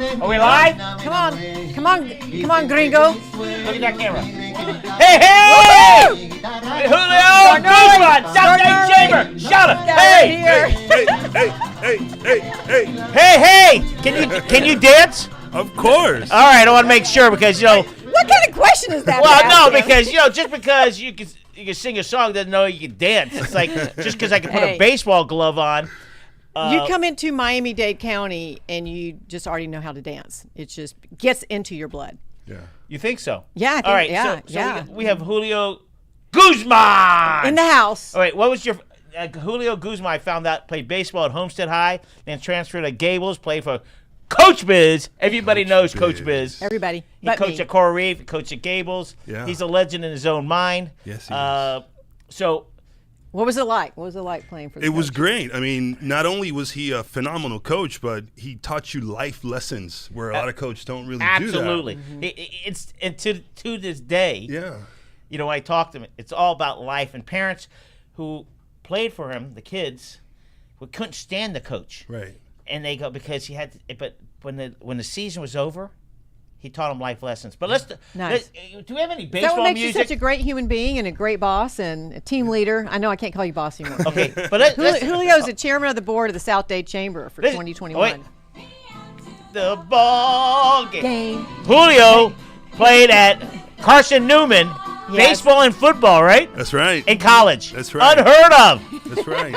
Are we live? Come on, gringo. Look at that camera. Hey, hey! Julio! Guzman! South Dade Chamber! Shout out! Hey! Hey! Can you dance? Of course. All right, I want to make sure because What kind of question is that? Well, no, because just because you can sing a song doesn't know you can dance. It's like just because I can put a baseball glove on. You come into Miami-Dade County and you just already know how to dance. It just gets into your blood. Yeah. You think so? Yeah, I think, all right, yeah. We have Julio Guzman In the house. All right, what was your Julio Guzman? I found out played baseball at Homestead High, then transferred to Gables, played for Coach Biz. Everybody knows Coach Biz. Everybody. He coached at Coral Reef, he coached at Gables. Yeah. He's a legend in his own mind. Yes, he is. So, What was it like? What was it like playing for the It was coach? great. I mean, not only was he a phenomenal coach, but he taught you life lessons where a lot of coaches don't really do that. absolutely. It's and to this day. Yeah. You know, I talk to him. It's all about life, and parents who played for him, the kids, couldn't stand the coach. Right. And they go because he had. But when the season was over, he taught them life lessons. But let's. Nice. Do we have any Is that baseball what makes music? you such a great human being and a great boss and a team leader? I know I can't call you boss anymore. Okay, but Julio's the chairman of the board of the South Dade Chamber for 2021. The ball Game. Julio played at Carson Newman. Yes. Baseball and football, right? That's right. In college. That's right. Unheard of. That's right.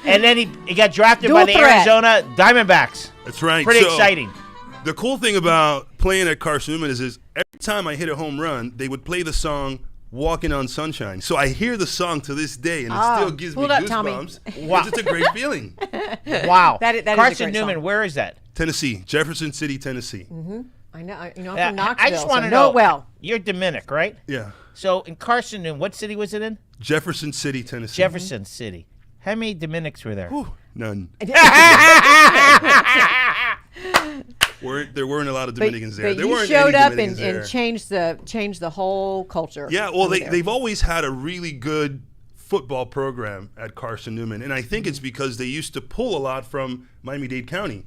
And then he got drafted Dual by the threat. Arizona Diamondbacks. That's right. Pretty So, exciting. The cool thing about playing at Carson Newman is every time I hit a home run, they would play the song "Walking on Sunshine." So I hear the song to this day, and it still gives me pull it up, Tommy. goosebumps. Wow. It's a great feeling. Wow. That is a Carson great Newman, song. where is that? Tennessee, Jefferson City, Tennessee. I know. I'm Yeah, from Knoxville. I just want to so know know. it well. You're Dominic, right? Yeah. So in Carson Newman, what city was it in? Jefferson City, Tennessee. Jefferson City. How many Dominics were there? Whew, none. There weren't a lot of Dominicans there. But There you weren't showed any up Dominicans there. and changed the whole culture. Yeah, well, over there. they've always had a really good football program at Carson Newman, and I think it's because they used to pull a lot from Miami-Dade County.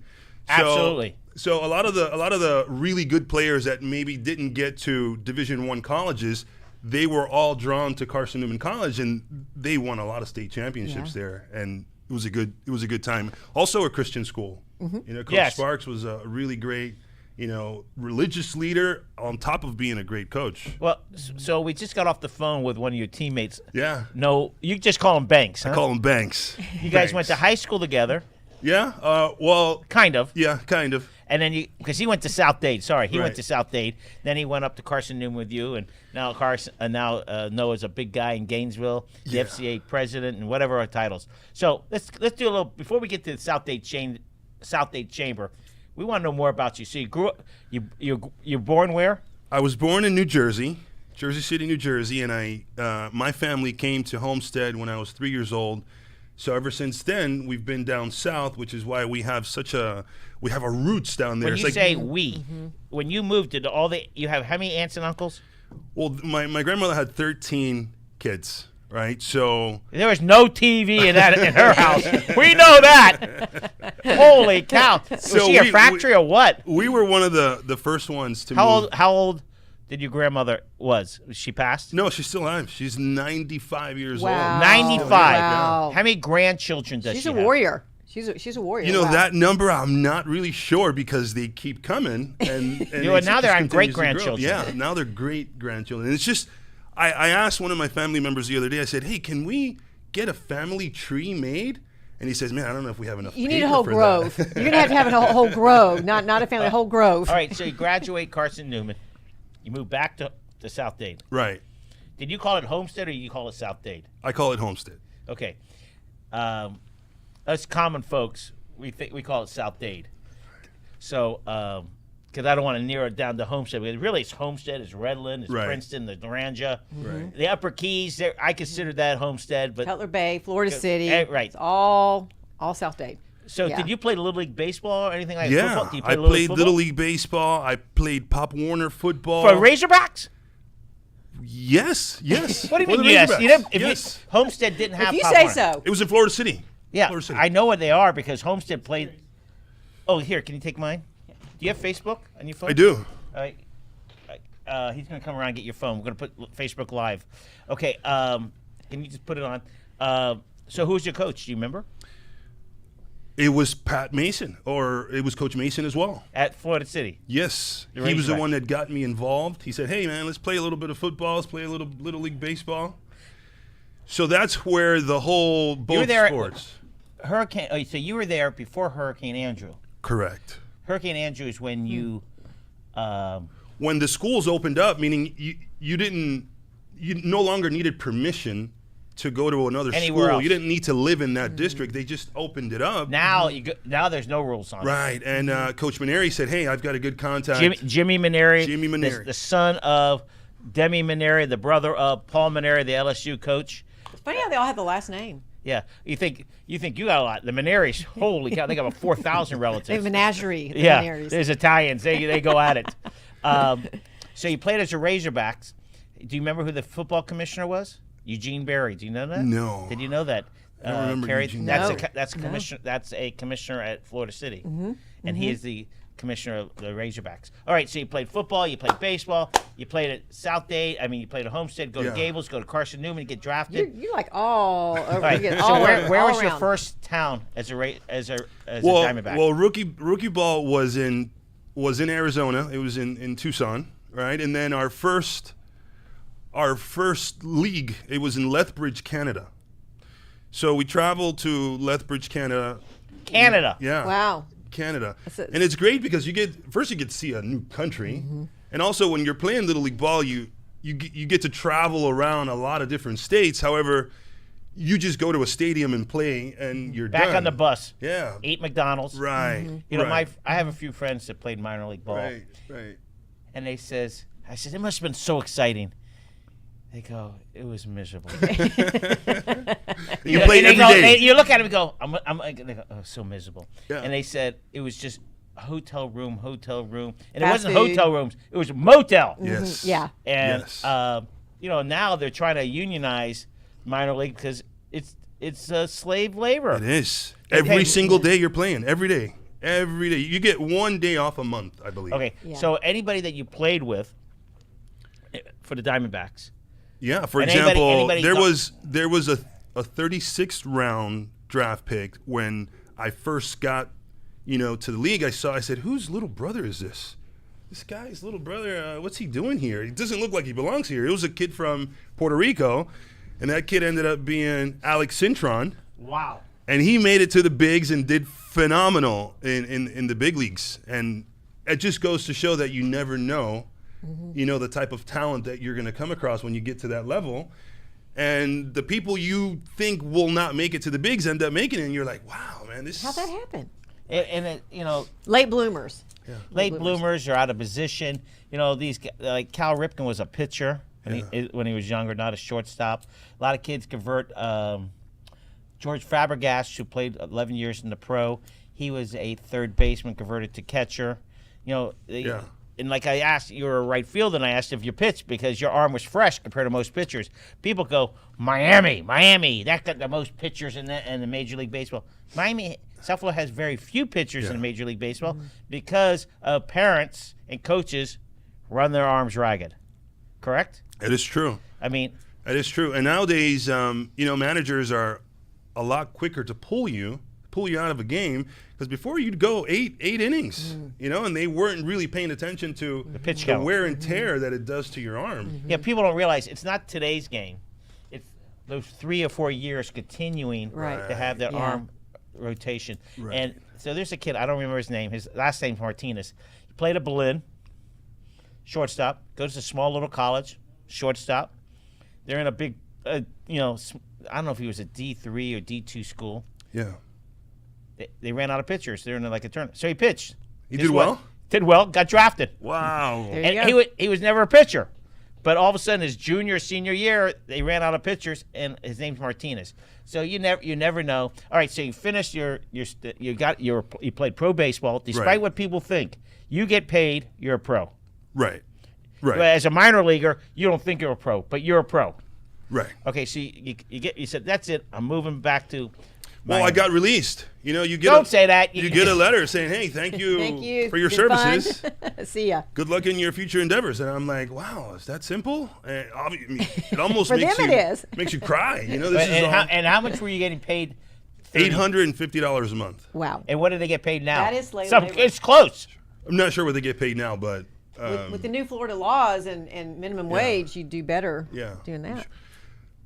Absolutely. So a lot of the really good players that maybe didn't get to Division I colleges, they were all drawn to Carson Newman College, and they won a lot of state championships there, and it was a good time. Also a Christian school. You know, Coach Sparks was a really great, religious leader on top of being a great coach. Well, so we just got off the phone with one of your teammates. Yeah. No, you just call him Banks, huh? I call him Banks. You guys went to high school together. Yeah. Well. Kind of. Yeah. Kind of. And then because he went to South Dade. Sorry, he went Right. to South Dade. Then he went up to Carson Newman with you, and now Noah's a big guy in Gainesville, the FCA president, and whatever our titles. So let's do a little before we get to the South Dade Chamber. We want to know more about you. So you grew up. You're born where? I was born in New Jersey, Jersey City, New Jersey, and my family came to Homestead when I was 3 years old. So ever since then, we've been down south, which is why we have our roots down there. When It's you like, say we, when you moved, you have how many aunts and uncles? well, my grandmother had 13 kids, right? So There was no TV in her house. We know that. Holy cow! Was So she a we- factory or what? we were one of the first ones to How move. old? How old did your grandmother was? She passed. No, she's still alive. She's 95 years Wow. old. 95. Wow. How many grandchildren does She's she a have? warrior. She's a warrior. You know, Wow. that number I'm not really sure because they keep coming. And know, it now they're just on continues to grow. great-grandchildren. Yeah, now they're great-grandchildren. And it's just, I asked one of my family members the other day, I said, hey, can we get a family tree made? And he says, man, I don't know if we have enough You need a paper whole for grove. that. You're gonna have a whole grove, not a family, a whole grove. All right, so you graduate Carson Newman. You move back to South Dade. Right. Did you call it Homestead or you call it South Dade? I call it Homestead. Okay. Us common folks, we call it South Dade. So, because I don't want to narrow it down to Homestead. Because really, it's Homestead, it's Redland, it's Right. Princeton, the Naranja, Right. the Upper Keys. I consider that Homestead, but Cutler Bay, Florida City. right. It's all South Dade. So Yeah. Did you play Little League Baseball or anything like Yeah, football? Did you play I Little League played football? Little League Baseball. I played Pop Warner football. For Razorbacks? Yes. What do you For mean the yes? Razorbacks. You didn't, Yes. Homestead didn't have If you Pop say Warner. so. It was in Florida City. Yeah, Florida City. I know what they are because Homestead played. Oh, here, can you take mine? Do you have Facebook on your phone? I do. He's going to come around and get your phone. We're going to put Facebook Live. Okay. Can you just put it on? So who's your coach? Do you remember? It was Pat Mason, or it was Coach Mason as well. At Florida City. Yes. The He was the Razorbacks. one that got me involved. He said, hey, man, let's play a little bit of football. Let's play a little Little League baseball. So that's where the whole both there- sports. Hurricane. Oh, so you were there before Hurricane Andrew. Correct. Hurricane Andrew is when you. When the schools opened up, meaning you no longer needed permission to go to another Anywhere school. else. You didn't need to live in that district. They just opened it up. Now now there's no rules on it. Right. And Coach Maneri said, hey, I've got a good contact. Jimmy Maneri. Jimmy Maneri. The son of Demi Maneri, the brother of Paul Maneri, the LSU coach. It's funny how they all have the last name. Yeah, you think you got a lot. The Maneris, holy cow, they got about 4,000 relatives. They have menagerie. The Yeah, Maneris. there's Italians. They go at it. So you played as a Razorbacks. Do you remember who the football commissioner was? Eugene Berry. Do you know that? No. Did you know that? I don't remember Kerry? Eugene No. That's commissioner. That's a commissioner at Florida City, and he is the commissioner of the Razorbacks. All right, so you played football, you played baseball, you played at South Dade. I mean, you played at Homestead. Go Yeah. to Gables. Go to Carson Newman. Get drafted. You're like all over. All right. You get So all where all was your around. first town as a Diamondback? Well, rookie ball was in Arizona. It was in Tucson, right? And then our first league, it was in Lethbridge, Canada. So we traveled to Lethbridge, Canada. Canada. Yeah. Wow. Canada. That's And it's great because you get to see a new country. And also when you're playing Little League ball, you get to travel around a lot of different states. However, you just go to a stadium and play and you're Back done. on the bus. Yeah. Eat McDonald's. Right. You know, right. I have a few friends that played minor league ball, Right. and I said, it must have been so exciting. They go, it was miserable. You played every day. You look at them and go, they go, oh, so miserable. Yeah. And they said it was just hotel room, and it Fast wasn't food. hotel rooms; it was motel. Yes. Yeah. And Yes. now they're trying to unionize minor league because it's slave labor. It is. Okay. Every single day you're playing. Every day. Every day. You get 1 day off a month, I believe. Okay, Yeah. so anybody that you played with for the Diamondbacks, Yeah. For And example, anybody there got- was a 36th round draft pick when I first got, to the league. I said, whose little brother is this? This guy's little brother. What's he doing here? He doesn't look like he belongs here. It was a kid from Puerto Rico, and that kid ended up being Alex Cintron. wow. And he made it to the bigs and did phenomenal in the big leagues. And it just goes to show that you never know, the type of talent that you're going to come across when you get to that level. And the people you think will not make it to the bigs end up making it. And you're like, wow, man, this How'd that happen? And Late bloomers. late bloomers are out of position. These like Cal Ripken was a pitcher when he was younger, not a shortstop. A lot of kids convert. George Fabregas, who played 11 years in the pro, he was a third baseman, converted to catcher. And like I asked, you were a right fielder, and I asked if you pitched because your arm was fresh compared to most pitchers. People go, Miami, that got the most pitchers in the Major League Baseball. South Florida has very few pitchers in Major League Baseball because parents and coaches run their arms ragged. Correct? It is true. I mean, It is true. And nowadays, managers are a lot quicker to pull you out of a game, because before you'd go eight innings, and they weren't really paying attention to the pitch count. wear and tear that it does to your arm. yeah, people don't realize it's not today's game. It's those 3 or 4 years continuing Right. to have that Yeah. arm rotation. Right. And so there's a kid, I don't remember his name. His last name's Martinez. He played at Berlin, shortstop, goes to a small little college, shortstop. They're in a big, I don't know if he was a D3 or D2 school. Yeah. They ran out of pitchers. They're in like a tournament. So he pitched. He Guess did what? well? Did well, got drafted. Wow. There you And go. he was never a pitcher. But all of a sudden, his senior year, they ran out of pitchers, and his name's Martinez. So you never know. All right, so you finished you played pro baseball. Despite Right. what people think, you get paid. You're a pro. Right. But as a minor leaguer, you don't think you're a pro, but you're a pro. Right. Okay, so you said that's it. I'm moving back to. Well, I got released. You get Don't say that. You get a letter saying, "Hey, thank you, for your Good fun. services. See ya. Good luck in your future endeavors." And I'm like, "Wow, is that simple?" And it almost For makes them you it is. makes you cry. This And, is and how much were you getting paid? $850 a month. Wow. And what do they get paid now? That is slave labor. It's close. I'm not sure what they get paid now, but With the new Florida laws and minimum wage, you do better Yeah. doing that.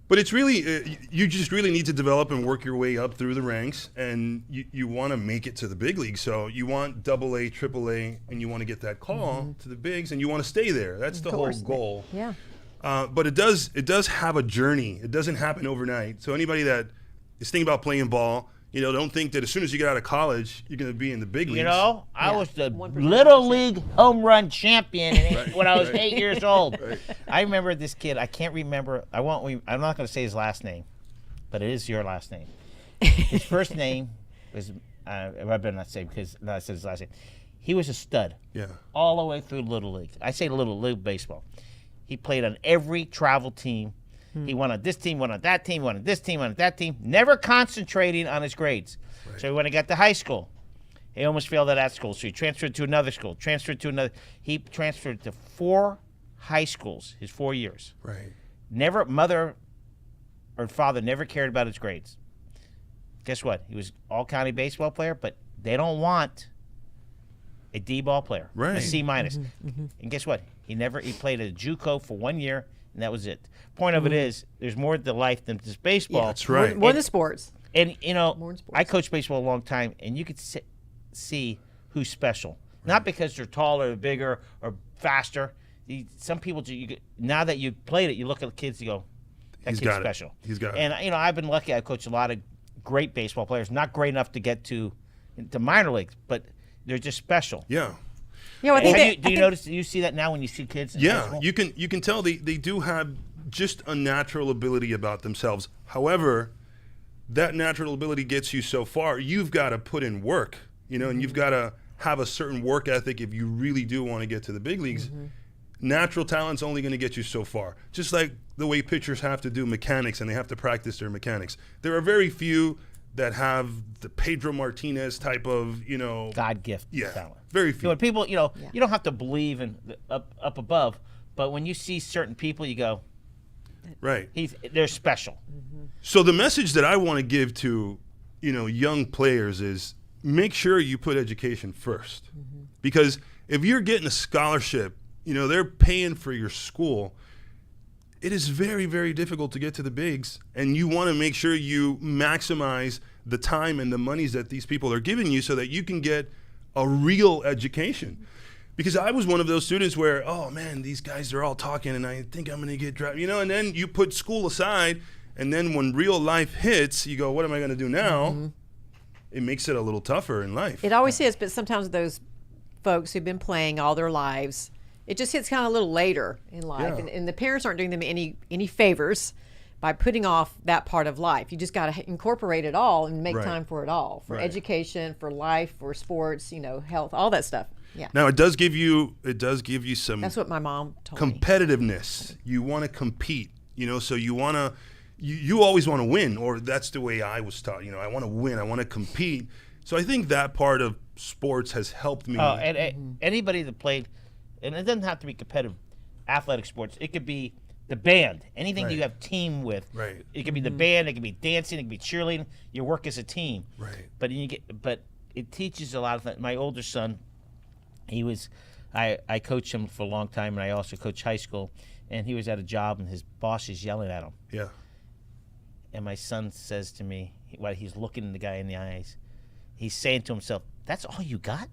But it's really, you just really need to develop and work your way up through the ranks, and you want to make it to the big league. So you want AA, AAA, and you want to get that call to the bigs, and you want to stay there. That's the whole goal. Yeah. But it does have a journey. It doesn't happen overnight. So anybody that is thinking about playing ball, don't think that as soon as you get out of college, you're going to be in the big leagues. I was the 1%. Little League home run champion when I was Right. 8 years old. Right. I remember this kid. I can't remember. I'm not going to say his last name, but it is your last name. His first name was, I better not say because I said his last name. He was a stud. Yeah. All the way through Little League. I say Little League baseball. He played on every travel team. He won on this team, won on that team, won on this team, won on that team, never concentrating on his grades. Right. So when he got to high school, he almost failed at that school. So he transferred to another school, He transferred to 4 high schools his 4 years. Right. Never, mother or father never cared about his grades. Guess what? He was all-county baseball player, but they don't want a D ball player, right. a C minus. And guess what? He played at JUCO for 1 year, and that was it. Point of it is, there's more to life than just baseball. Yeah, that's right. More than sports. And, More than sports. I coached baseball a long time, and you could see who's special. Right. Not because they're taller or bigger or faster. Some people, now that you played it, you look at the kids, you go, that kid's special. He's got it. And, I've been lucky. I've coached a lot of great baseball players. Not great enough to get to minor leagues, but they're just special. Yeah. Yeah, well, do you notice? Do you see that now when you see kids? Yeah, you can tell they do have just a natural ability about themselves. However, that natural ability gets you so far. You've got to put in work, and you've got to have a certain work ethic if you really do want to get to the big leagues. Natural talent's only going to get you so far. Just like the way pitchers have to do mechanics and they have to practice their mechanics. There are very few that have the Pedro Martinez type of, God gift talent. Very few. When people, you don't have to believe in up above, but when you see certain people, you go, right. They're special. So the message that I want to give to, young players is make sure you put education first. Because if you're getting a scholarship, they're paying for your school. It is very, very difficult to get to the bigs, and you want to make sure you maximize the time and the monies that these people are giving you so that you can get a real education. Because I was one of those students where, oh man, these guys are all talking and I think I'm going to get drafted, and then you put school aside, and then when real life hits, you go, what am I going to do now? It makes it a little tougher in life. It always is, but sometimes those folks who've been playing all their lives, it just hits kind of a little later in life, and the parents aren't doing them any favors by putting off that part of life. You just got to incorporate it all and make time for it all, for education, for life, for sports, health, all that stuff. Yeah. Now it does give you some. That's what my mom told me. Competitiveness. You want to compete, so you want to. You always want to win, or that's the way I was taught. I want to win. I want to compete. So I think that part of sports has helped me. And anybody that played. And it doesn't have to be competitive athletic sports. It could be the band, anything you have team with. Right. It could be the band. It could be dancing. It could be cheerleading. You work as a team. Right. But it teaches a lot of things. My older son, I coached him for a long time, and I also coached high school. And he was at a job, and his boss is yelling at him. Yeah. And my son says to me, while he's looking the guy in the eyes, he's saying to himself, "That's all you got?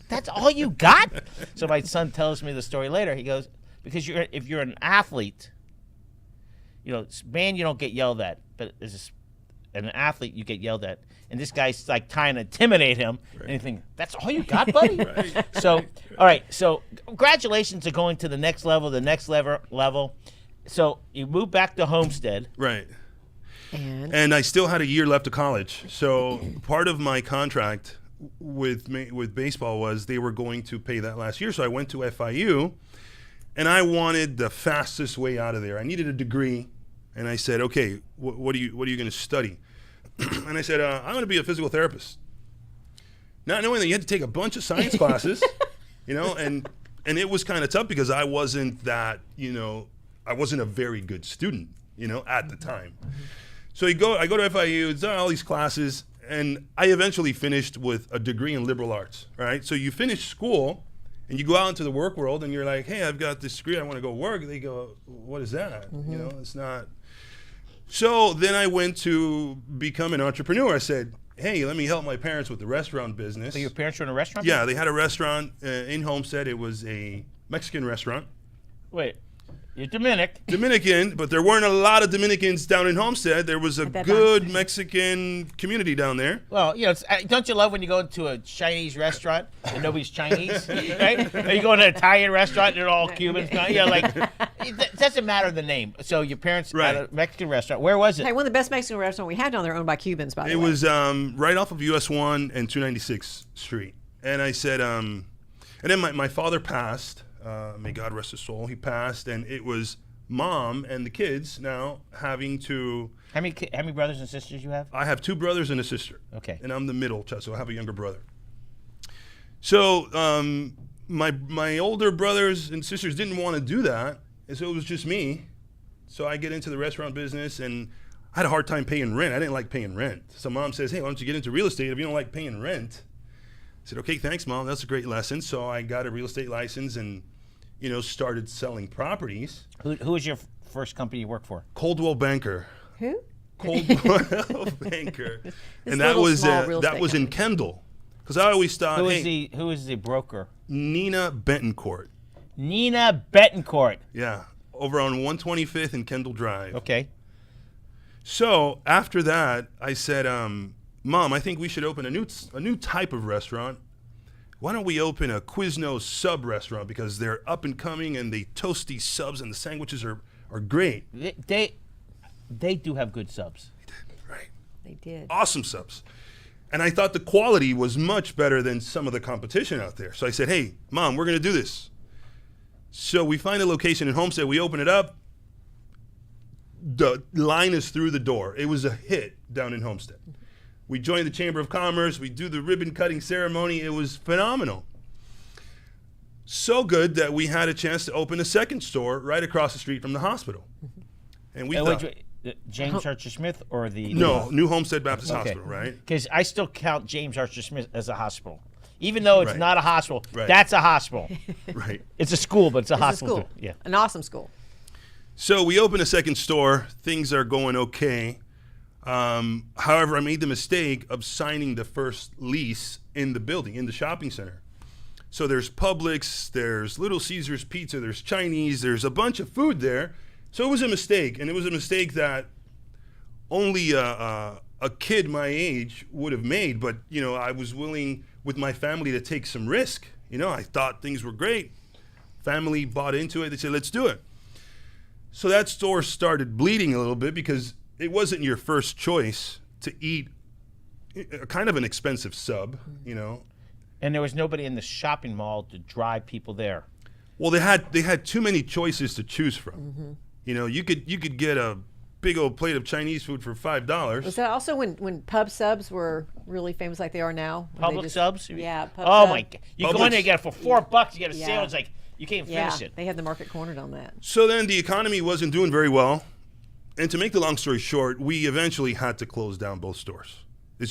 That's all you got?" So my son tells me the story later. He goes, because if you're an athlete, man, you don't get yelled at, but as an athlete, you get yelled at. And this guy's like trying to intimidate him. And you think, that's all you got, buddy? So, all right. So congratulations to going to the next level. So you moved back to Homestead. Right. And I still had a year left of college. So part of my contract with baseball was they were going to pay that last year. So I went to FIU, and I wanted the fastest way out of there. I needed a degree, and I said, okay, what are you going to study? and I said, I'm going to be a physical therapist. Not knowing that you had to take a bunch of science classes, and it was kind of tough because I wasn't that, I wasn't a very good student, at the time. So I go to FIU, it's all these classes, and I eventually finished with a degree in liberal arts, right? So you finish school, and you go out into the work world, and you're like, hey, I've got this degree, I want to go work. They go, what is that? It's not. So then I went to become an entrepreneur. I said, hey, let me help my parents with the restaurant business. So your parents were in a restaurant? Yeah, they had a restaurant in Homestead. It was a Mexican restaurant. Wait, you're Dominican, but there weren't a lot of Dominicans down in Homestead. There was a good Mexican community down there. Well, don't you love when you go into a Chinese restaurant and nobody's Chinese, right? Or you go to an Italian restaurant and they're all Cubans. It doesn't matter the name. So your parents had a Mexican restaurant. Where was it? Hey, one of the best Mexican restaurants we had down there, owned by Cubans, by the way. It was right off of US 1 and 296th Street. And I said, and then my father passed. May God rest his soul. He passed, and it was Mom and the kids now having to. How many brothers and sisters you have? I have 2 brothers and a sister. Okay. And I'm the middle child, so I have a younger brother. So my older brothers and sisters didn't want to do that, and so it was just me. So I get into the restaurant business, and I had a hard time paying rent. I didn't like paying rent. So Mom says, hey, why don't you get into real estate if you don't like paying rent? I said, okay, thanks, Mom. That's a great lesson. So I got a real estate license and started selling properties. Who was your first company you worked for? Coldwell Banker. Who? Coldwell Banker. And that was in Kendall. Because I always thought, who was the broker? Nina Betancourt. Nina Betancourt. Yeah, over on 125th and Kendall Drive. Okay. So after that, I said, Mom, I think we should open a new type of restaurant. Why don't we open a Quiznos sub restaurant, because they're up and coming and they toast these subs and the sandwiches are great. They do have good subs. They did, right? They did. Awesome subs. And I thought the quality was much better than some of the competition out there. So I said, hey, Mom, we're going to do this. So we find a location in Homestead. We open it up. The line is through the door. It was a hit down in Homestead. We joined the Chamber of Commerce. We do the ribbon cutting ceremony. It was phenomenal. So good that we had a chance to open a second store right across the street from the hospital. And we thought, James Archer Smith or the New Homestead Baptist Hospital, right? Because I still count James Archer Smith as a hospital, even though it's not a hospital. Right. That's a hospital. Right. It's a school, but it's a hospital. School. Yeah. An awesome school. So we open a second store. Things are going okay. However, I made the mistake of signing the first lease in the building, in the shopping center. So there's Publix, there's Little Caesars Pizza, there's Chinese, there's a bunch of food there. So it was a mistake, and it was a mistake that only a kid my age would have made. But, I was willing with my family to take some risk. I thought things were great. Family bought into it. They said, let's do it. So that store started bleeding a little bit because it wasn't your first choice to eat kind of an expensive sub, And there was nobody in the shopping mall to drive people there. Well, they had too many choices to choose from. Mm-hmm. You could get a big old plate of Chinese food for $5. Was that also when pub subs were really famous like they are now? Public subs? Yeah. Oh my God! You Publix. go in there, you get it for $4. You get a sandwich like you can't finish it. They had the market cornered on that. So then the economy wasn't doing very well. And to make the long story short, we eventually had to close down both stores. We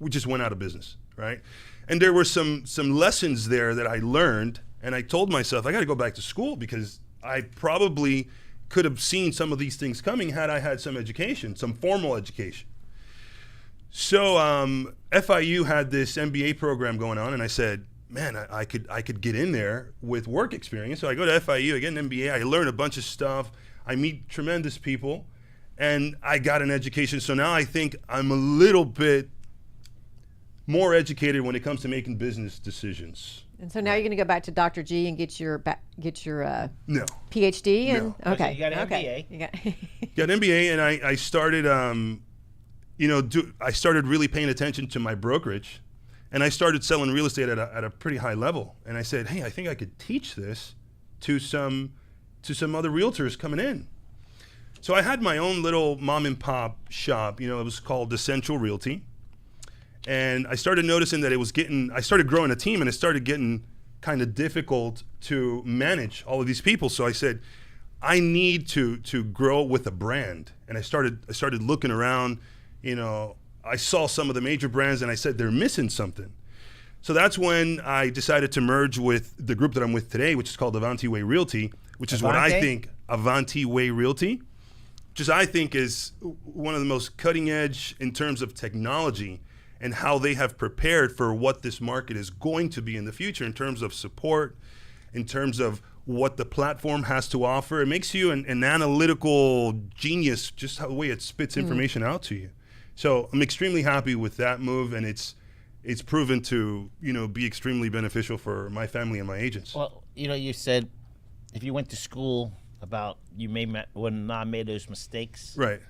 just went out of business, right? And there were some lessons there that I learned, and I told myself I got to go back to school because I probably could have seen some of these things coming had I had some education, some formal education. So FIU had this MBA program going on, and I said, man, I could get in there with work experience. So I go to FIU, I get an MBA, I learn a bunch of stuff, I meet tremendous people, and I got an education. So now I think I'm a little bit more educated when it comes to making business decisions. And so now you're going to go back to Dr. G and get your No. PhD and No. okay. You got an okay. MBA. Got an MBA, and I started, I started really paying attention to my brokerage, and I started selling real estate at a pretty high level. And I said, hey, I think I could teach this to some other realtors coming in. So I had my own little mom and pop shop. You know, it was called Essential Realty. And I started noticing that I started growing a team, and it started getting kind of difficult to manage all of these people. So I said, I need to grow with a brand. And I started looking around, you know, I saw some of the major brands and I said, they're missing something. So that's when I decided to merge with the group that I'm with today, which is called Avanti Way Realty, which is what I think, Avanti Way Realty, which I think is one of the most cutting edge in terms of technology and how they have prepared for what this market is going to be in the future in terms of support, in terms of what the platform has to offer. It makes you an analytical genius, just how the way it spits information out to you. So I'm extremely happy with that move, and it's proven to, you know, be extremely beneficial for my family and my agents. Well, you know, you said if you went to school would not have made those mistakes. Right.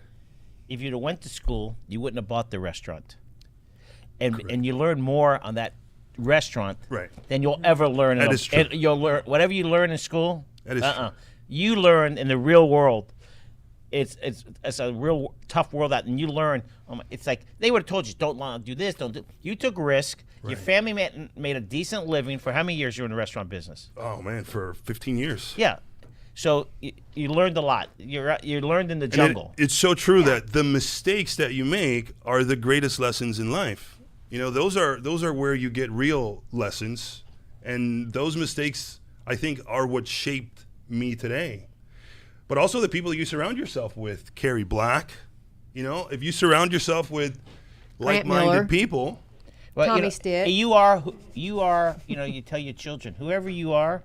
If you'd have went to school, you wouldn't have bought the restaurant. And you learn more on that restaurant than you'll ever learn. That is true. You'll learn whatever you learn in school. That is true. You learn in the real world. It's a real tough world out, and you learn. It's like they would have told you, don't do this, don't do. You took risk. Right. Your family made a decent living for how many years you were in the restaurant business? Oh man, for 15 years. Yeah. So you learned a lot. You learned in the jungle. It's so true that the mistakes that you make are the greatest lessons in life. You know, those are where you get real lessons, and those mistakes, I think, are what shaped me today. But also the people that you surround yourself with, Kerry Black. You know, if you surround yourself with like-minded people. Well, Tommy Stitt. You are, you know, you tell your children, whoever you are,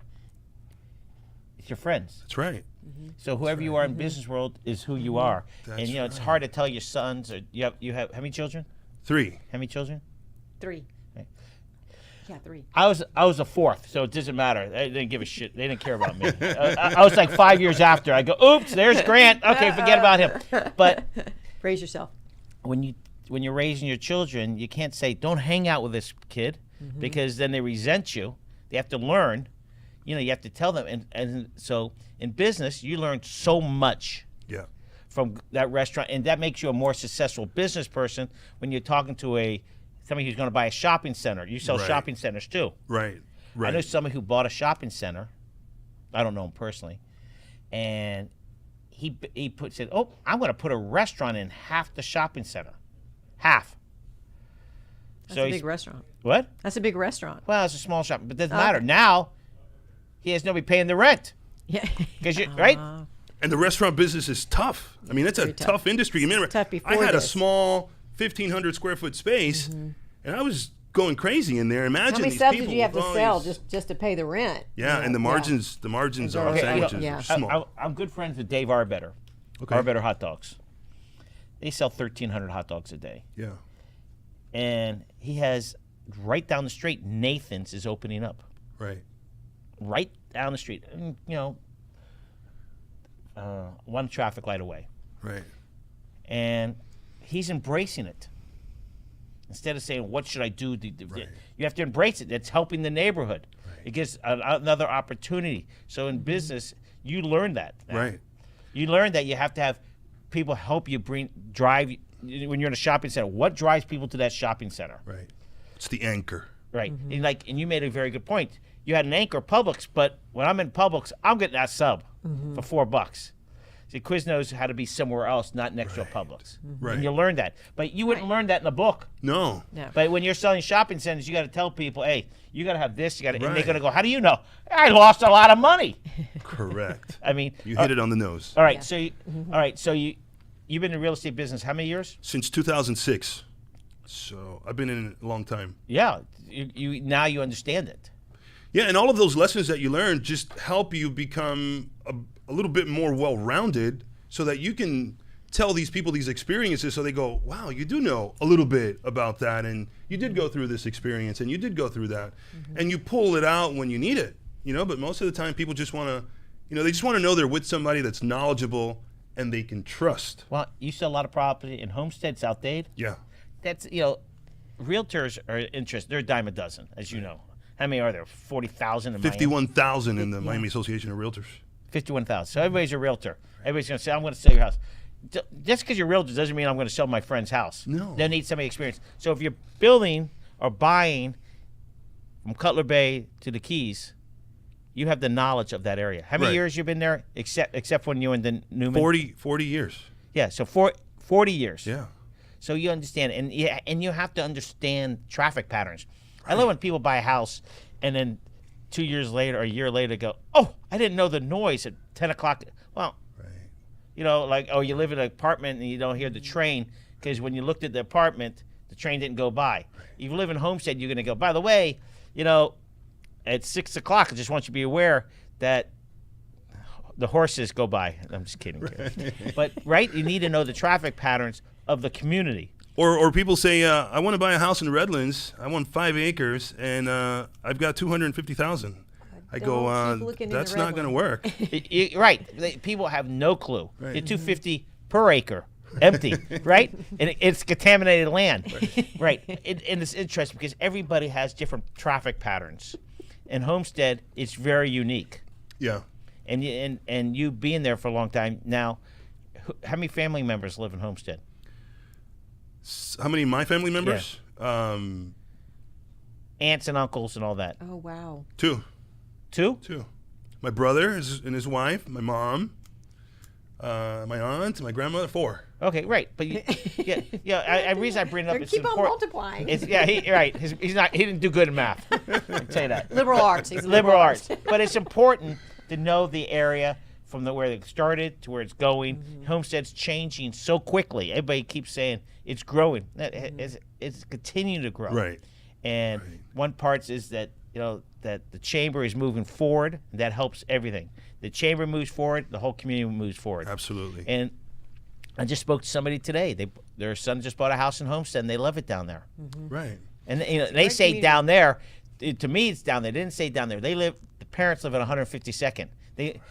it's your friends. That's right. Mm-hmm. So whoever you are in business world is who you are. That's and, you know, it's hard to tell your sons, or you have how many children? 3. How many children? 3. Yeah, 3. I was a 4th, so it doesn't matter. They didn't give a shit. They didn't care about me. I was like 5 years after. I go, oops, there's Grant. Okay, forget about him. But raise yourself. When you're raising your children, you can't say, don't hang out with this kid, because then they resent you. They have to learn. You know, you have to tell them. And so in business, you learn so much from that restaurant, and that makes you a more successful business person when you're talking to somebody who's going to buy a shopping center. You sell shopping centers too. Right. I know somebody who bought a shopping center. I don't know him personally. And he said, oh, I'm going to put a restaurant in half the shopping center. Half. That's a big restaurant. What? That's a big restaurant. Well, it's a small shop, but it doesn't matter. Now, he has nobody paying the rent. Yeah. Because right? And the restaurant business is tough. I mean, it's a tough industry. I mean, tough before I had a small 1,500 square foot space, and I was going crazy in there. Imagine how many these subs people did you have to with all sell these- just to pay the rent? Yeah, and the margins on Okay, sandwiches yeah. are small. I'm good friends with Dave Arbetter. Okay. Arbetter Hot Dogs. They sell 1,300 hot dogs a day. Yeah. And he has, right down the street, Nathan's is opening up. Right. Right down the street. And, you know, one traffic light away. Right. And he's embracing it. Instead of saying, what should I do? You have to embrace it. It's helping the neighborhood. Right. It gives another opportunity. So in business, you learn that. Now. Right. You learn that you have to have people help you drive when you're in a shopping center. What drives people to that shopping center? Right. It's the anchor. Right. And you made a very good point. You had an anchor, Publix, but when I'm in Publix, I'm getting that sub for $4. See, Quiz knows how to be somewhere else, not next to a Publix. Right. And you learn that. But you wouldn't learn that in a book. No. But when you're selling shopping centers, you got to tell people, hey, you got to have this. And they're Right. going to go, how do you know? I lost a lot of money. Correct. I mean, You hit it on the nose. all right. So you've been in the real estate business how many years? Since 2006. So I've been in it a long time. Yeah. Now you understand it. Yeah, and all of those lessons that you learn just help you become a little bit more well-rounded so that you can tell these people these experiences so they go, wow, you do know a little bit about that, and you did go through this experience, and you did go through that. And you pull it out when you need it, you know, but most of the time people just want to, they just want to know they're with somebody that's knowledgeable and they can trust. Well, you sell a lot of property in Homestead, South Dade. Yeah. That's, realtors are interested. They're a dime a dozen, as you know. How many are there? 40,000 in Miami? 51,000 in the Miami Association of Realtors. 51,000. So everybody's a realtor. Everybody's going to say, I'm going to sell your house. Just because you're a realtor doesn't mean I'm going to sell my friend's house. No. They need somebody experienced. So if you're building or buying from Cutler Bay to the Keys, you have the knowledge of that area. How many years you been there, except when you and the Newman? 40 years. Yeah, so 40 years. Yeah. So you understand, and you have to understand traffic patterns. Right. I love when people buy a house, and then 2 years later or a year later go, oh, I didn't know the noise at 10 o'clock. Well, you know, like, oh, you live in an apartment and you don't hear the train because when you looked at the apartment, the train didn't go by. If you live in Homestead, you're going to go, by the way, you know, at 6 o'clock, I just want you to be aware that the horses go by. I'm just kidding. But, right, you need to know the traffic patterns of the community. Or people say, I want to buy a house in Redlands. I want 5 acres, and I've got 250,000. I go, that's not going to work. Right. People have no clue. Right. You're 250 per acre, empty, right? And it's contaminated land. Right. And it's interesting because everybody has different traffic patterns. And Homestead, it's very unique. Yeah. And you being there for a long time now, how many family members live in Homestead? How many of my family members? Yeah. Aunts and uncles and all that. Oh, wow. 2. 2? 2. My brother and his wife, my mom, my aunt, my grandmother. 4. Okay, right. But the reason I bring it up is keep on multiplying. He didn't do good in math. I can tell you that. Liberal arts. He's liberal arts. But it's important to know the area from where it started to where it's going. Mm-hmm. Homestead's changing so quickly. Everybody keeps saying it's growing. It's continuing to grow. Right. And one part is that, you know, that the chamber is moving forward. And that helps everything. The chamber moves forward, the whole community moves forward. Absolutely. And I just spoke to somebody today. Their son just bought a house in Homestead, and they love it down there. Mm-hmm. Right. And they say community. Down there. To me, it's down there. They didn't say down there. The parents live at 152nd.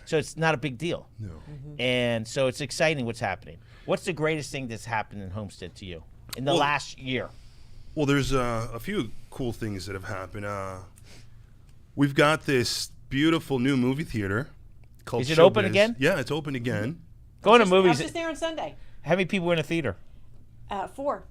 So it's not a big deal. No. Mm-hmm. And so it's exciting what's happening. What's the greatest thing that's happened in Homestead to you in the last year? Well, there's a few cool things that have happened. We've got this beautiful new movie theater called Is it Showbiz. open again? Yeah, it's open again. Going to movies. I was just there on Sunday. How many people were in a theater? 4.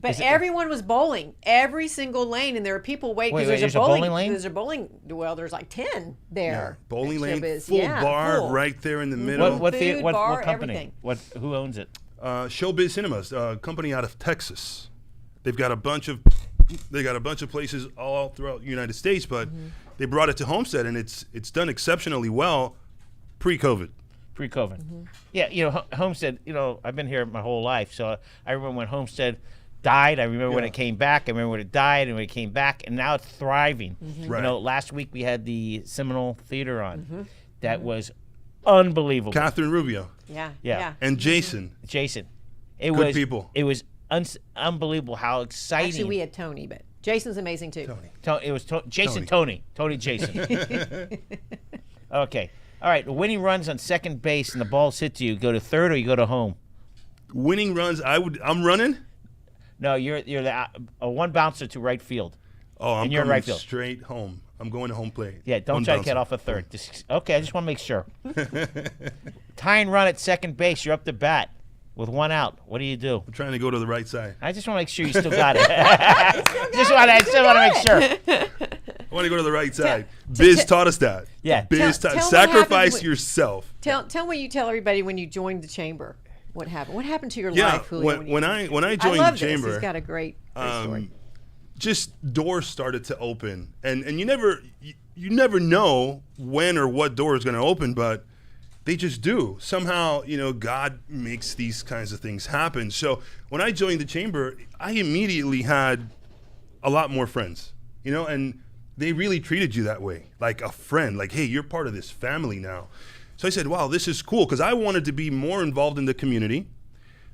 But everyone was bowling. Every single lane, and there are people waiting because there's a bowling lane? There's a bowling. Well, there's like 10 there. Yeah, bowling lane, Showbiz. full bar right there in the middle. What Food, theater? What bar, company? everything. Who owns it? Showbiz Cinemas, a company out of Texas. They've got a bunch of places all throughout the United States, but they brought it to Homestead, and it's done exceptionally well pre-COVID. Pre-COVID. Yeah, you know, Homestead, you know, I've been here my whole life, so I remember when Homestead died. I remember when it came back. I remember when it died and when it came back, and now it's thriving. Right. You know, last week we had the Seminole Theater on. That was unbelievable. Catherine Rubio. Yeah. And Jason. It Good was people. It was unbelievable how exciting. Actually, we had Tony, but Jason's amazing too. It was Jason. Tony Jason. Okay. All right. Winning runs on second base and the balls hit you. Go to third or you go to home. Winning runs. I'm running. No, you're the one bouncer to right field. Oh, I'm you're coming right field. Straight home. I'm going to home plate. Yeah, don't try to get off a third. Okay, I just want to make sure. Tying run at second base. You're up to bat with 1 out. What do you do? I'm trying to go to the right side. I just want to make sure you still got it. I still want to make sure. I want to go to the right side. Biz taught us that. Yeah. Biz tell sacrifice yourself. Tell what you tell everybody when you joined the chamber. What happened? What happened to your life, Julio? When I joined the chamber, He's got a great story. Just doors started to open, and you never know when or what door is going to open, but they just do. Somehow, you know, God makes these kinds of things happen. So when I joined the chamber, I immediately had a lot more friends, you know, and they really treated you that way, like a friend, like, hey, you're part of this family now. So I said, wow, this is cool, because I wanted to be more involved in the community,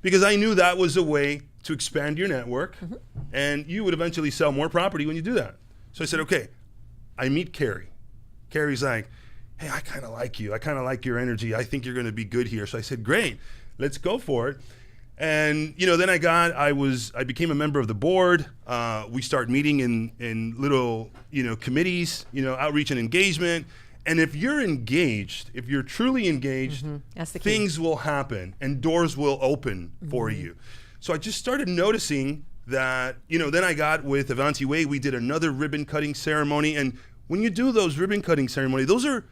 because I knew that was a way to expand your network, and you would eventually sell more property when you do that. So I said, okay, I meet Kerry. Kerry's like, hey, I kind of like you. I kind of like your energy. I think you're going to be good here. So I said, great, let's go for it. And, you know, then I became a member of the board. We start meeting in little, you know, committees, you know, outreach and engagement. And if you're engaged, if you're truly engaged, That's the key. things will happen and doors will open for you. So I just started noticing that, then I got with Avanti Way, we did another ribbon cutting ceremony. And when you do those ribbon cutting ceremony, those are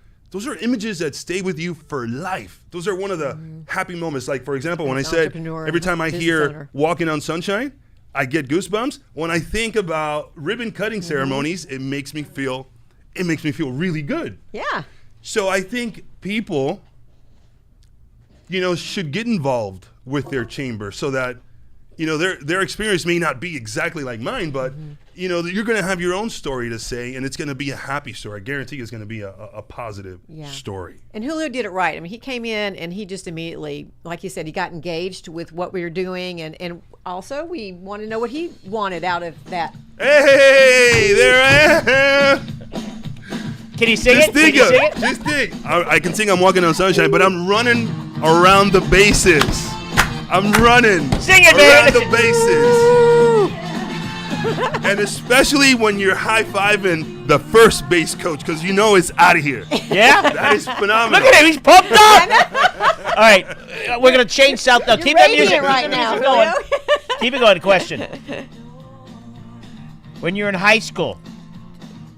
images that stay with you for life. Those are one of the happy moments. Like, for example, when I said, every time I hear Walking on Sunshine, I get goosebumps. When I think about ribbon cutting ceremonies, it makes me feel really good. Yeah. So I think people, should get involved with their chamber so that, their experience may not be exactly like mine, but, you're going to have your own story to say, and it's going to be a happy story. I guarantee it's going to be a positive story. And Julio did it right. I mean, he came in and he just immediately, like you said, he got engaged with what we were doing. And also we want to know what he wanted out of that. Hey, there I am. Can you sing it? Can you sing it? Just think. I can sing I'm Walking on Sunshine, but I'm running around the bases. I'm running Sing it, around man. the bases. And especially when you're high-fiving the first base coach, because it's out of here. Yeah? That is phenomenal. Look at him. He's pumped up. All right. We're going to change South. Now, keep that music right now, Keep it going. Julio. Keep it going. Question. When you're in high school,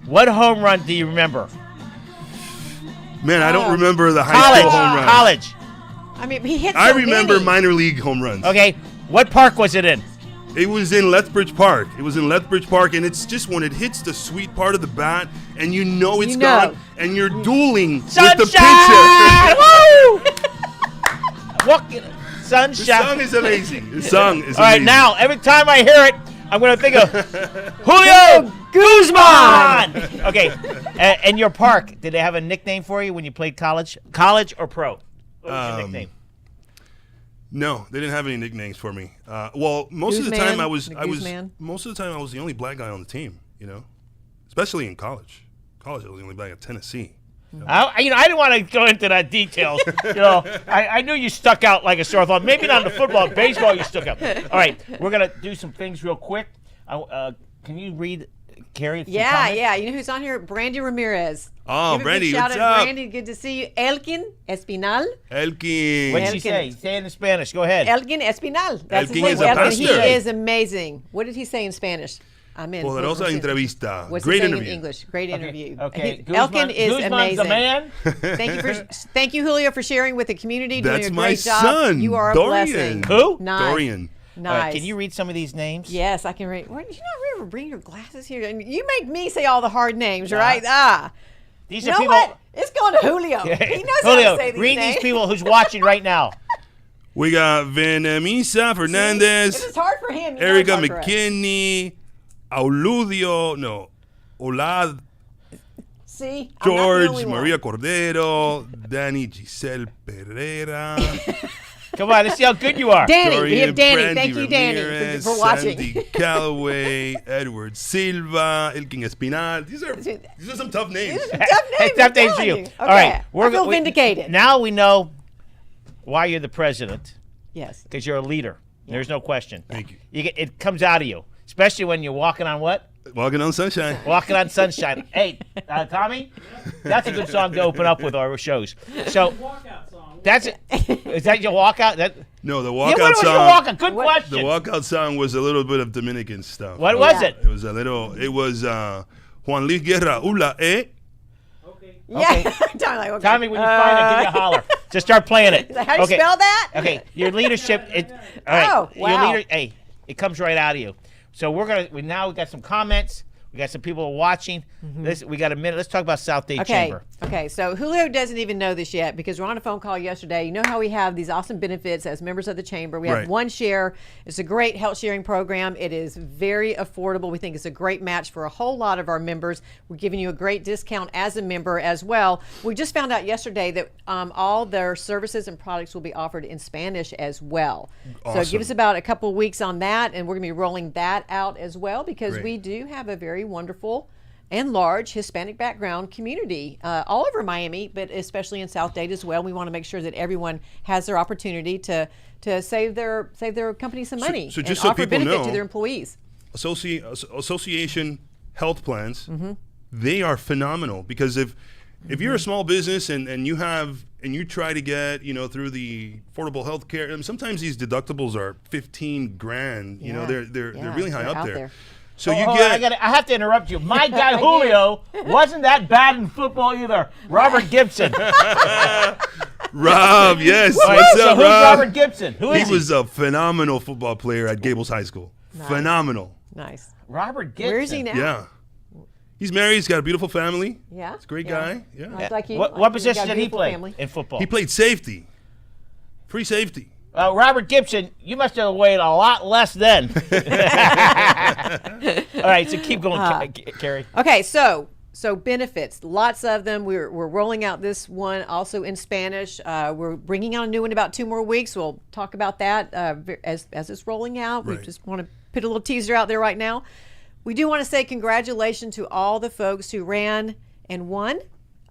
what home run do you remember? Man, I don't remember the high school home run. College. I mean, he hit so I remember many. minor league home runs. Okay. What park was it in? It was in Lethbridge Park. And it's just when it hits the sweet part of the bat, and it's gone, and you're dueling Sunshine! with the pitcher. Woo! Sunshine. The song is amazing. All right, now, every time I hear it, I'm going to think of Julio Guzman. Okay. And your park, did they have a nickname for you when you played college? College or pro? What was your nickname? No, they didn't have any nicknames for me. Most of the time I was the only black guy on the team, especially in college. College, I was the only black at Tennessee. I didn't want to go into that details. I knew you stuck out like a sore thumb. Maybe not in the football, baseball you stuck out. All right, we're gonna do some things real quick. Can you read, Kerry? Yeah. You know who's on here? Brandy Ramirez. Oh, Give a big Brandy, shout what's out, up? Brandy, good to see you. Elkin Espinal. Elkin. What did she say? Say it in Spanish. Go ahead. Elkin Espinal. That's his Elkin name. is a pastor. He is amazing. What did he say in Spanish? I'm in. Poderosa entrevista. What's Great he saying interview. in English? Great interview. Okay. Elkin is Guzman's amazing. the man. Thank you, Julio, for sharing with the community. That's doing a my great job. son, You are a Dorian. blessing. Who? Nice. Dorian. Nice. All right, can you read some of these names? Yes, I can read. Why did you not ever bring your glasses here? And you make me say all the hard names, right? These You are know people. what? It's going to Julio. He knows how Julio, to say these read names. these people who's watching right now. We got Venemisa Fernandez, It is hard for him. You know Erica it's hard for us. McKinney, Olad, See? I'm not the George, only one. Maria Cordero, Danny Giselle Pereira, Come on, let's see how good you are. Danny, we Dorian have Danny. Brandy Thank you, Danny, Ramirez, for watching. Sandy Calloway, Edward Silva, Elkin Espinal. These are some tough names. These are tough names. Tough I'm names for telling you. Okay. All right, I feel vindicated. Now we know why you're the president, Yes. because you're a leader. There's no question. Thank you. It comes out of you, especially when you're walking on what? Walking on Sunshine. Walking on Sunshine. Hey, Tommy, that's a good song to open up with our shows. So that's it. Is that your walkout? No, the Yeah, walkout what was your song. walkout? Good The question. walkout song was a little bit of Dominican stuff. What was it? It was Juan Luis Guerra, Ula, eh? Yeah. Tommy, okay. Tommy, when you find it, give me a holler. Just start playing it. How do you spell that? Okay, your leadership. All right. Oh, wow. Hey, it comes right out of you. So we got some comments. We got some people watching. We got a minute. Let's talk about South Dade Chamber. Okay. So Julio doesn't even know this yet because we're on a phone call yesterday. You know how we have these awesome benefits as members of the chamber. We have Right. One Share. It's a great health sharing program. It is very affordable. We think it's a great match for a whole lot of our members. We're giving you a great discount as a member as well. We just found out yesterday that all their services and products will be offered in Spanish as well. Awesome. So give us about a couple of weeks on that, and we're going to be rolling that out as well because Great. we do have a very wonderful and large Hispanic background community all over Miami, but especially in South Dade as well. We want to make sure that everyone has their opportunity to save their company some money so and just so offer people benefit know, to their employees. Association health plans, they are phenomenal because if if you're a small business and you try to get, through the affordable health care, sometimes these deductibles are 15 grand. You know, they're really high up there. So I have to interrupt you. My guy Julio wasn't that bad in football either. Robert Gibson. Rob, yes. What's up, Rob? Who's Robert Gibson? Who is he? Was a phenomenal football player at Gables High School. Nice. Phenomenal. Nice. Robert Gibson. Where is he now? Yeah. He's married. He's got a beautiful family. Yeah. He's a great guy. Yeah. Much like you. What position did he play in football? He played safety. Free safety. Robert Gibson, you must have weighed a lot less then. All right, so keep going, Kerry. Okay, so benefits, lots of them. We're rolling out this one also in Spanish. We're bringing out a new one in about 2 more weeks. We'll talk about that as it's rolling out. Right. We just want to put a little teaser out there right now. We do want to say congratulations to all the folks who ran and won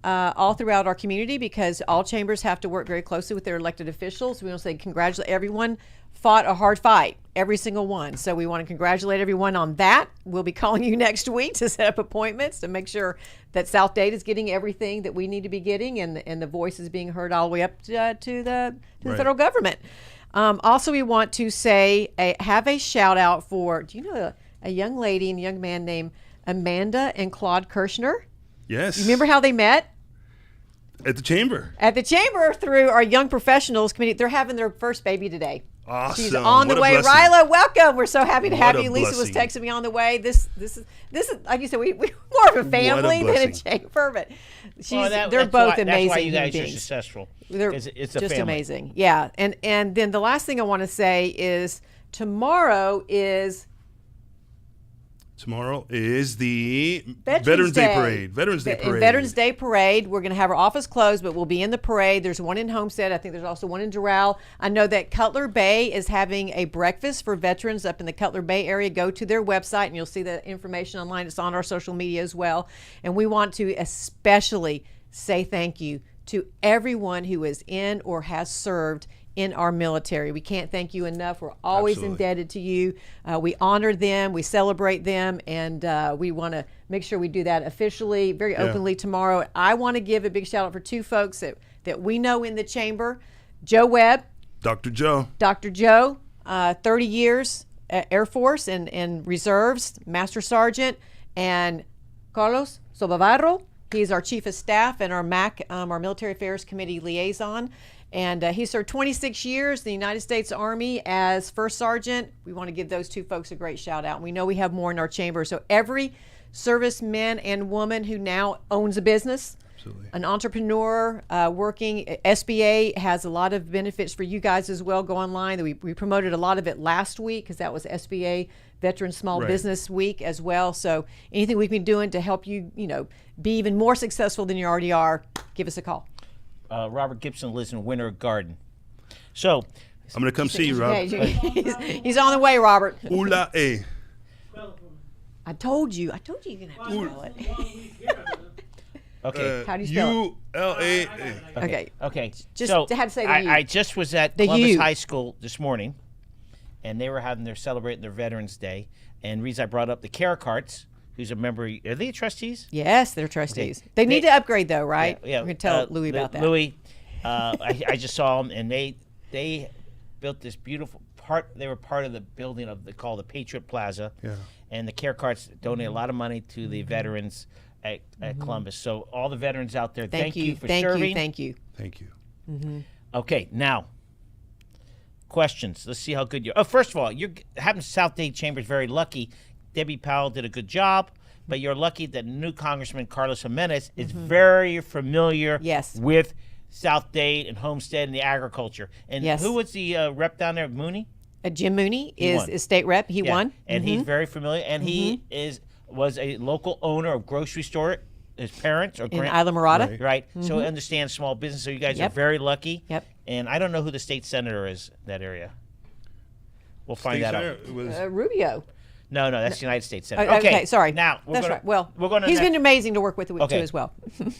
all throughout our community, because all chambers have to work very closely with their elected officials. We want to say congratulate everyone. Fought a hard fight, every single one. So we want to congratulate everyone on that. We'll be calling you next week to set up appointments to make sure that South Dade is getting everything that we need to be getting, and the voice is being heard all the way up to the federal government. Also, we want to say have a shout out for, do you know a young lady and a young man named Amanda and Claude Kirshner? Yes. You remember how they met? At the chamber. At the chamber through our Young Professionals Committee. They're having their first baby today. Awesome. She's on the way. Blessing. Ryla, welcome. We're so happy to have What you. a Lisa was blessing. texting me on the way. This is like you said, we're more of a family than a blessing. chamber, but they're That's both why, amazing That's why you human guys are beings. successful. They're it's a just family. amazing. Yeah. And then the last thing I want to say is tomorrow is the Veterans Day Day. Parade. Veterans Day Parade. Veterans Day Parade. We're going to have our office closed, but we'll be in the parade. There's one in Homestead. I think there's also one in Doral. I know that Cutler Bay is having a breakfast for veterans up in the Cutler Bay area. Go to their website and you'll see the information online. It's on our social media as well. And we want to especially say thank you to everyone who is in or has served in our military. We can't thank you enough. We're always Absolutely. indebted to you. We honor them, we celebrate them, and we want to make sure we do that officially, very openly tomorrow. I want to give a big shout out for 2 folks that we know in the chamber. Joe Webb. Dr. Joe. Dr. Joe, 30 years Air Force and Reserves, Master Sergeant, and Carlos Sobavarro. He's our Chief of Staff and our MAC, our Military Affairs Committee liaison. And he served 26 years in the United States Army as First Sergeant. We want to give those 2 folks a great shout out. We know we have more in our chamber. So every serviceman and woman who now owns a business, Absolutely. an entrepreneur working, SBA has a lot of benefits for you guys as well. Go online. We promoted a lot of it last week because that was SBA Veteran Small Right. Business Week as well. So anything we've been doing to help you, be even more successful than you already are, give us a call. Robert Gibson lives in Winter Garden. So, I'm going to come see you, Rob. He's on the way, Robert. Ula E. I told you you're going to have to spell it. okay. How do you spell ULA. Okay. Okay. Just so had to say the U. I just was at The Columbus U. High School this morning, and they were celebrating their Veterans Day. And the reason I brought up the Care Carts, who's a member, are they trustees? Yes, they're trustees. They need to upgrade, though, right? Yeah. We're going to tell Louis about that. Louis, I just saw them, and they built this beautiful part. They were part of the building called the Patriot Plaza. Yeah. And the Care Carts donate a lot of money to the veterans at Columbus. So all the veterans out there, thank you for serving. Thank you. Thank you. Okay, now questions. Let's see how good you are. Oh, first of all, you're having South Dade Chamber is very lucky. Debbie Powell did a good job, but you're lucky that new Congressman Carlos Jimenez is very familiar with South Dade and Homestead and the agriculture. And who was the rep down there, Mooney? Jim Mooney is state rep. He won. And he's very familiar. And he was a local owner of grocery store. His parents or in Isla Mirada. Right. So he understands small business. So you guys are very lucky. Yep. And I don't know who the state senator is in that area. We'll find that out. Rubio. No, that's the United States Senator. Okay, sorry. Now, that's right. Well, we're going to he's been amazing to work with too as well.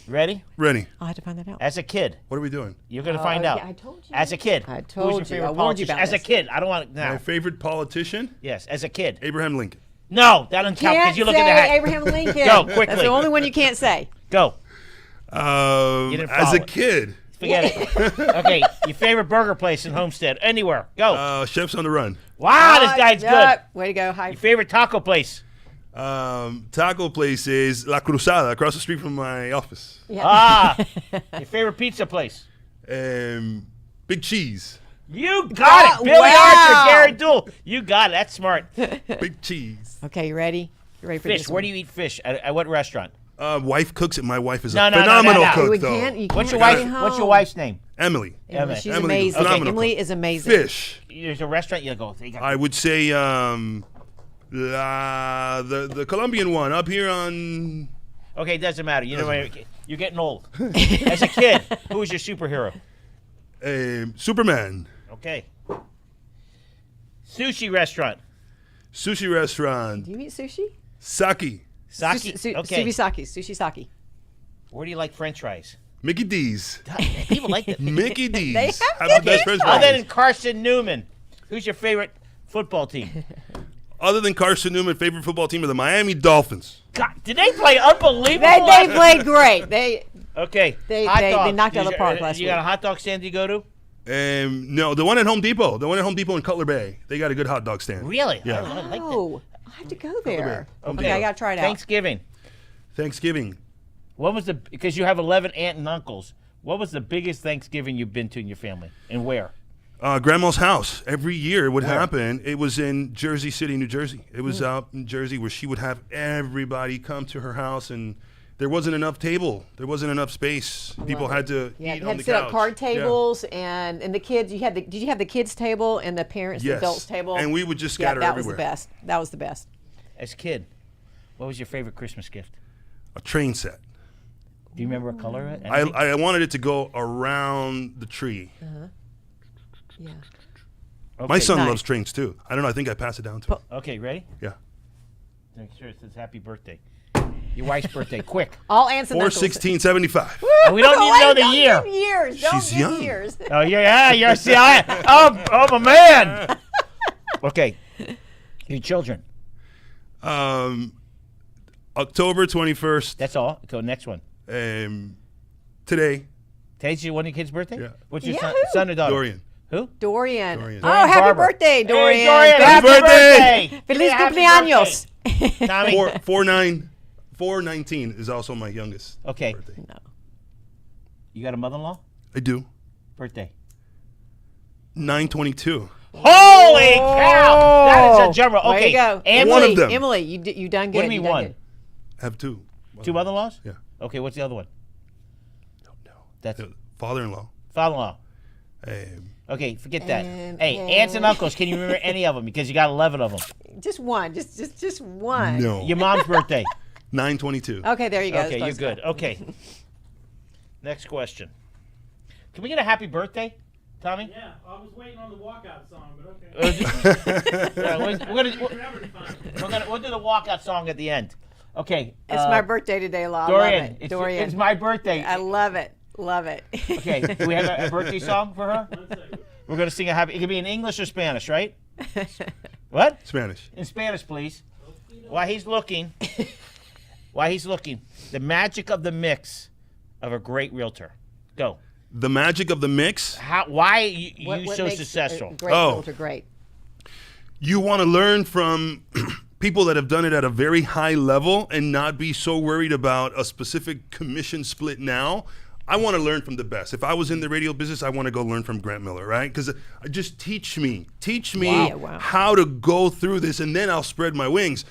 Ready? Ready. I'll have to find that out. As a kid. What are we doing? You're going to find out. Yeah, I told you. As a kid. I Who's told your you. favorite I warned you politician? about As a this. kid. I don't want now. My favorite politician? Yes, as a kid. Abraham Lincoln. No, that doesn't count because Can't you look at say the hat. Abraham Lincoln. Go, quickly. That's the only one you can't say. Go. didn't As follow a it. kid, Forget it. Okay, your favorite burger place in Homestead, anywhere. Go. Chefs on the Run. Wow, this guy's good. Way to go. High. Your favorite taco place? Taco place is La Cruzada across the street from my office. Ah, your favorite pizza place? Big Cheese. You got it, Billy wow. Archer, Gary Duell. You got it. That's smart. Big Cheese. Okay, you ready? You ready for Fish. this Where one? do you eat fish? At what restaurant? Wife cooks it. My wife is No, a no, no, phenomenal no, no. cook, You though. can't, you What's your can't wife? stay What's your home. wife's name? Emily. Emily, she's Emily, amazing. phenomenal Emily cook. is amazing. Fish. There's a restaurant you go. They got I would say the Colombian one up here on. Okay, it doesn't matter. You know, you're getting old. As a kid, who was your superhero? Superman. Okay. Sushi restaurant. Sushi restaurant. Do you eat sushi? Saki. Saki. Okay. Sushi sake. Where do you like French fries? Mickey D's. People like that. Mickey D's. They have the best French Other fries. than Carson Newman, who's your favorite football team? Other than Carson Newman, favorite football team are the Miami Dolphins. God, did they play unbelievable? They played great. Okay. They Hot dogs. knocked it out of the park last You week. got a hot dog stand you go to? No, the one at Home Depot. The one at Home Depot in Cutler Bay. They got a good hot dog stand. Really? Yeah. I like that. Oh, I have to go there. Home Okay, Depot. I got to try it out. Thanksgiving. Thanksgiving. What was because you have 11 aunt and uncles. What was the biggest Thanksgiving you've been to in your family, and where? Grandma's house. Every year it would happen. It was in Jersey City, New Jersey. It was out in Jersey where she would have everybody come to her house, and there wasn't enough table. There wasn't enough space. People had to Yeah, eat you on had the to set couch. up card Yeah. tables and the kids. Did you have the kids table and the parents, the Yes. adults table? And we would just Yeah, scatter that was the everywhere. best. That was the best. As a kid, what was your favorite Christmas gift? A train set. Do you remember a color of it? I wanted it to go around the tree. Yeah. My son Nice. loves trains too. I don't know. I think I passed it down to him. Okay, ready? Yeah. Make sure it says happy birthday. Your wife's birthday, quick. All aunts and uncles. 4/16/75. And we don't need to know the Don't year. give years. Don't She's give young. years. Oh, yeah, you're see, I'm a man. Okay, your children. October 21st. That's all. Go next one. Today. Today's one of your kids' birthday? Yeah. What's your Yeah, son or daughter? Dorian. Who? Dorian. Dorian. Oh, Dorian happy Barber. birthday, Dorian. Hey, Dorian, happy birthday. birthday. Feliz Happy cumpleaños. birthday. Tommy. 4/19 is also my youngest. Okay. Birthday. No. You got a mother-in-law? I do. Birthday. 9/22. Holy cow! That is a jumper. Way Okay. to go. Emily, One of them. Emily, you done good. What do you mean done one? good. I have two. Two mother-in-laws? Yeah. Okay, what's the other one? No. That's Father-in-law. father-in-law. Okay, forget that. Hey, aunts and uncles, can you remember any of them? Because you got 11 of them. Just one. Just one. No. Your mom's birthday. 9/22. Okay, there you go. Okay, That's you're close good. Okay. Next question. Can we get a happy birthday, Tommy? Yeah, I was waiting on the walkout song, but okay. Yeah, we'll do the walkout song at the end. Okay. It's my birthday today, La. I Dorian, love it. it's, Dorian. it's my birthday. I love it. Love it. Okay, do we have a birthday song for her? One second. We're going to sing a happy. It can be in English or Spanish, right? What? Spanish. In Spanish, please. While he's looking, the magic of the mix of a great realtor. Go. The magic of the mix. Why are you What so makes successful? a great Oh. realtor great. You want to learn from people that have done it at a very high level and not be so worried about a specific commission split now. I want to learn from the best. If I was in the radio business, I want to go learn from Grant Miller, right? Because just teach me Wow. how to go through this, and then I'll spread my wings.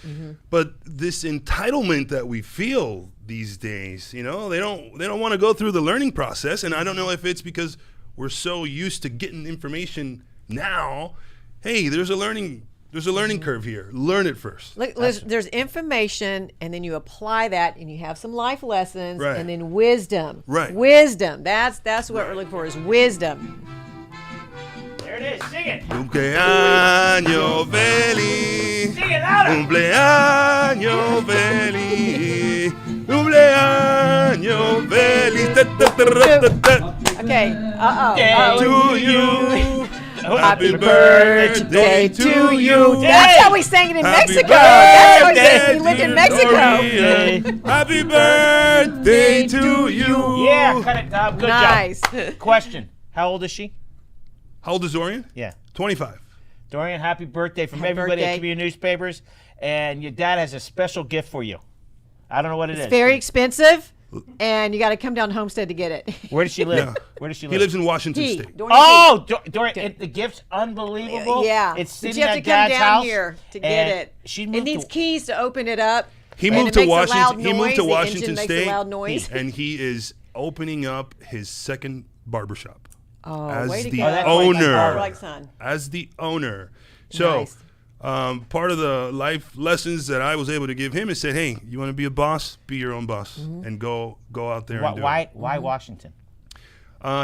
But this entitlement that we feel these days, they don't want to go through the learning process, and I don't know if it's because we're so used to getting information now. Hey, there's a learning curve here. Learn it first. Look, there's information, and then you apply that, and you have some life lessons, Right. and then wisdom. Right. Wisdom. That's what we're looking for is wisdom. There it is. Sing it. Cumpleaños feliz. Sing it louder. Cumpleaños feliz. Cumpleaños feliz. Ta, ta, ta, ta, ta, Okay. Day to you. Happy birthday to you. That's Hey. how we sang it in Happy Mexico. That's how we sang it. birthday We lived in to Mexico. Dorian. Happy birthday to you. Yeah, cut it, Tom. Good Nice. job. Question: how old is she? How old is Dorian? Yeah. 25. Dorian, happy birthday from Happy everybody birthday. at Community Newspapers. And your dad has a special gift for you. I don't know what it is. It's very expensive, and you got to come down to Homestead to get it. Where does she live? Yeah. Where does she live? He lives in Washington State. Dorian Oh, Dorian, the gift's unbelievable. yeah. It's But sitting you have to at come Dad's down house, here to get and it. She It moved needs to, keys to open it up. He and moved it to makes a loud Washington. He moved noise. to The Washington engine makes a State, loud noise. and he is opening up his second barbershop. Oh, as way to the go. that's owner. Like son. As the owner. So, Nice. part of the life lessons that I was able to give him is said, hey, you want to be a boss? Be your own boss, and go out there and do it. why Washington?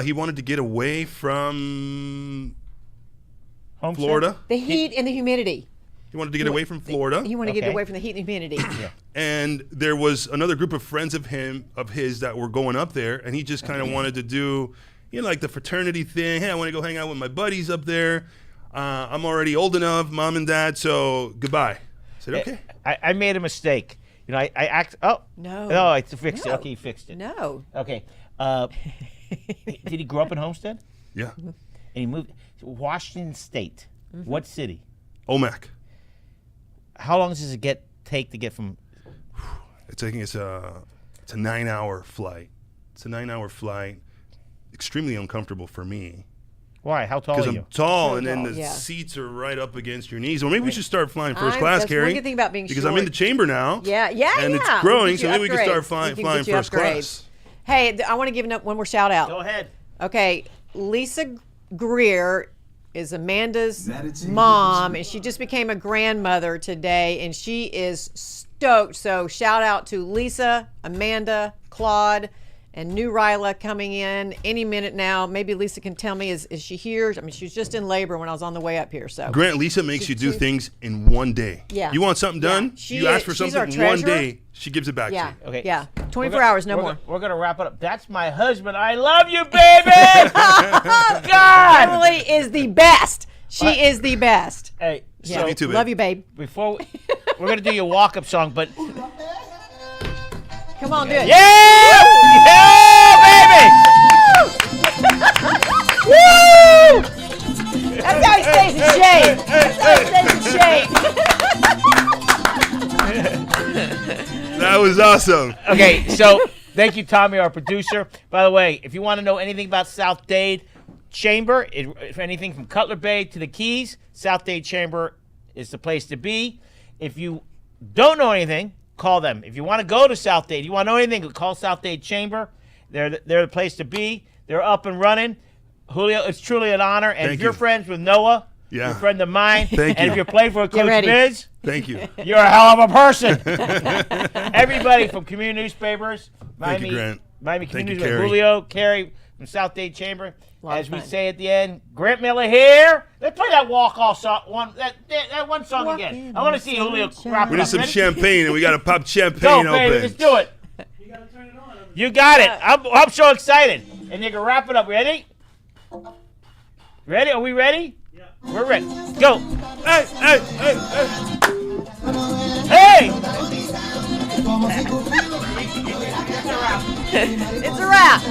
He wanted to get away from Homestead? Florida. The heat and the humidity. He wanted to get away from Florida. You want to get Okay. away from the heat and humidity. And there was another group of friends of his that were going up there, and he just kind of wanted to do, like the fraternity thing. Hey, I want to go hang out with my buddies up there. I'm already old enough, mom and dad, so goodbye. I said, okay. I made a mistake. I act. Oh No. No, I fixed it. No. Okay, he fixed it. No. Okay. Did he grow up in Homestead? Yeah. And he moved to Washington State. What city? OMAC. How long does it take to get from? It's a 9-hour flight. It's a 9-hour flight. Extremely uncomfortable for me. Why? How tall Because are I'm you? tall, So and then tall, the yeah. seats are right up against your knees. Or maybe we should start flying first I'm- class, that's Kerry. one good thing about being because I'm in the short. chamber now. Yeah. And yeah. it's growing, We'll so get maybe you we can start upgrades. flying We can get you first upgrades. class. Hey, I want to give one more shout out. Go ahead. Okay, Lisa Greer is Amanda's mom, and she just became a grandmother today, and she is stoked. So shout out to Lisa, Amanda, Claude, and new Ryla coming in any minute now. Maybe Lisa can tell me, is she here? I mean, she was just in labor when I was on the way up here. So Grant, Lisa makes you do things in one day. Yeah. You want something done? She You ask for is- she's our something in one treasurer. day, she gives it back yeah, to you. Okay. yeah, 24 We're hours, no we're more. We're gonna wrap it up. That's my husband. I love you, baby. God. Emily is the best. She is the best. Hey, Yeah. Love you too, babe. Love you, babe. before we're gonna do your walk-up song, but Come on, do it. yeah, baby. Woo! That's how he stays in shape. That's how he stays in shape. That was awesome. Okay, so thank you, Tommy, our producer. By the way, if you want to know anything about South Dade Chamber, if anything from Cutler Bay to the Keys, South Dade Chamber is the place to be. If you don't know anything, call them. If you want to go to South Dade, you want to know anything, call South Dade Chamber. They're the place to be. They're up and running. Julio, it's truly an honor. And Thank if you're you. friends with Noah, Yeah. you're a friend of mine. Thank and you. if you're playing for Coach ready. Biz, Thank you. you're a hell of a person. Everybody from Community Newspapers, Thank you, Grant. Miami Thank you, Community Newspapers, Kerry. Julio, Kerry from South Dade Chamber. Lot As of we fun. say at the end, Grant Miller here. Let's play that walk-off song, that one song again. I want to see Julio wrap We it need up. some Ready? champagne, and we got to pop Go, champagne baby, open. let's do it. You gotta turn it on. You got it. I'm so excited. And you can wrap it up. Ready? Ready? Are we ready? Yeah. We're ready. Go. Hey, hey, hey, hey. Hey! It's a wrap.